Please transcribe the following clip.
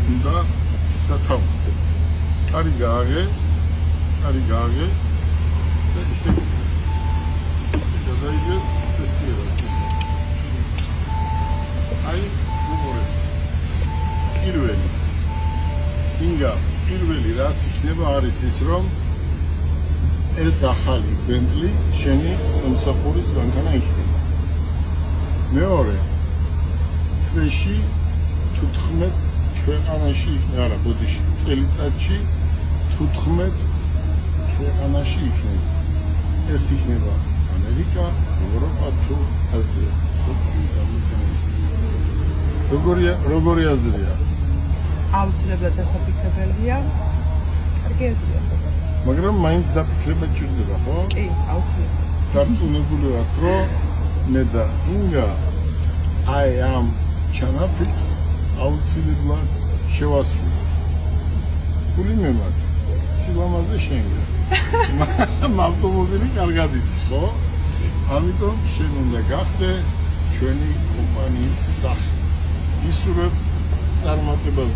უნდა დათავაზო. კარი გააღე და ისე გადაიგე ესეა. აი, უყურე. პირველი რაც იქნება არის ის, რომ ეს ახალი Bentley შენი სამსახურის განქანა იქნება. მეორე თვეში 14 ქვეყანაში იქნება, არა, ბოდიში, წელიწადში 14 ქვეყანაში იქნება. ეს იქნება ამერიკა, ევროპა თუ აზია. როგორი აზრია? აუცილებლად დასაფიქრებელია. კარგი აზრია. მაგრამ მაინც დაფიქრება ჭირდება, ხო? კი, აუცილებლად. დარწმუნებული ვარ, რომ მე და ინგა აი ამ ჩანაფიქრს აუცილებლად შევასრულებთ. გული მე მაქვს. სილამაზე შენგა. ავტომობილი კარგად იცი, ხო? ამიტომ შენ უნდა გახდე ჩვენი კომპანიის სახე. ისურვებ წარმატებას.